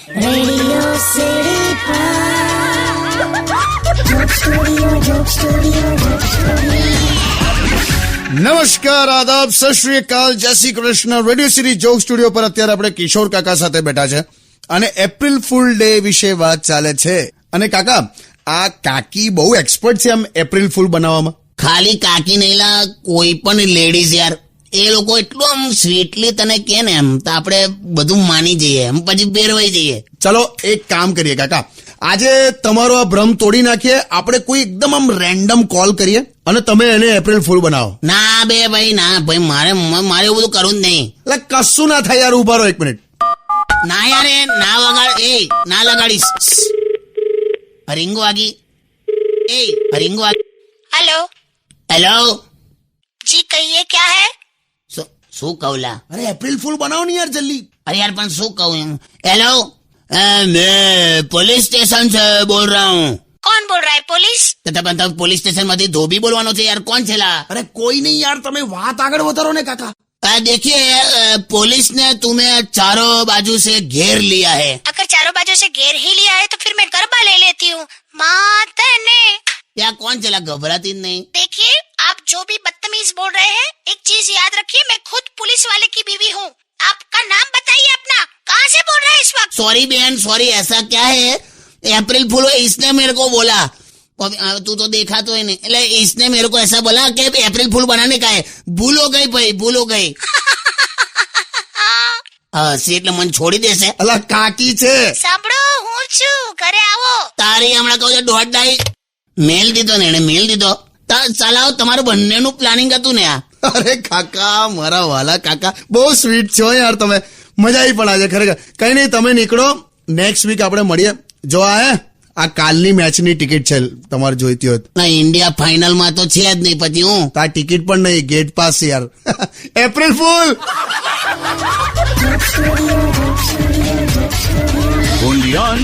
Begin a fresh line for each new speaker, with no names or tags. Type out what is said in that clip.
Radio city joke studio.
નમસ્કાર, આદાબ, સત શ્રી અકાલ, જય Shri Krishna. Radio city joke studio પર અત્યારે આપણે કિશોર કાકા સાથે બેઠા છે અને એપ્રિલ ફૂલ ડે વિશે વાત ચાલે છે. અને કાકા, આ કાકી બહુ એક્સપર્ટ છે આમ એપ્રિલ ફૂલ બનાવવામાં.
ખાલી કાકી નહીં લા, કોઈ પણ લેડીઝ યાર, એ લોકો એટલું આમ સ્વીટલી તને કે ને એમ તો આપણે બધું માની જઈએ, એમ પછી બેરવાઈ જઈએ.
ચલો એક કામ કરીએ કાકા, આજે તમારો આ ભ્રમ તોડી નાખીએ. આપણે કોઈ એકદમ આમ રેન્ડમ કોલ કરીએ અને તમે એને એપ્રિલ ફૂલ બનાવો.
ના બે ભાઈ, ના ભાઈ, મારે એવું બધું કરવું જ નહીં.
એટલે કશું ના થાય યાર, ઉભા રહો એક મિનિટ.
ના યાર, એ ના વગાડ, એ ના લગાડીશ. રિંગ વાગી, એ રિંગ વાગી.
हेलो
હેલો,
जी कहिए क्या है?
શું કહું લા?
અરે એપ્રિલ ફૂલ બનાવો ને યાર જલ્દી.
અરે યાર પણ શું કહું એમ. હેલો, मैं पुलिस स्टेशन से बोल रहा हूँ.
कौन बोल रहा है? पुलिस?
तब पुलिस स्टेशन માંથી ધોબી બોલવાનો છે યાર. કોણ છે લા?
અરે કોઈ નહીં યાર, તમે વાત આગળ વધારો ને કાકા.
देखिए, पुलिस ने तुम्हें चारों बाजू से घेर लिया है.
अगर चारों बाजू से घेर ही लिया है तो फिर मैं गरबा ले लेती हूँ. मातने
ત્યાં કોણ છે લા? ગભરાતી જ નહીં.
देखिए, आप जो भी बदतमीज बोल रहे हैं, एक चीज याद रखिए, मैं खुद पुलिस वाले की बीवी हूँ. आपका नाम बताइए अपना, कहाँ से बोल रहे हैं इस वक्त?
सॉरी बहन, सॉरी. ऐसा क्या है, अप्रैल फूल हुआ, इसने मेरे को बोला. तू तो देखा तो है नहीं, એટલે इसने मेरे को ऐसा बोला कि अप्रैल फूल बनाने का है. भूल हो गई भाई, भूल हो गई. હા સી એટલે મને છોડી દેશે?
અલા કાકી છે.
સાંભળો, હું છું, ઘરે આવો.
તારી હમણાં કહું છું દોઢ ડાઈ મેલ દીધો ને એને, મેલ દીધો. ચલાવો, તમારું બંનેનું પ્લાનિંગ હતું ને આ.
અરે કાકા, મારા વાલા કાકા, બહુ સ્વીટ છો યાર તમે. મજા આવી પણ આજે ખરેખર. કઈ નહીં, તમે નીકળો, નેક્સ્ટ વીક આપણે મળીએ. જો આ કાલની મેચની ટિકિટ છે તમારે જોઈતી હોય
ના, ઇન્ડિયા ફાઇનલમાં તો છે જ નહીં, પછી હું
તો આ ટિકિટ પણ નહીં, ગેટ પાસ યાર. April fool.
Only on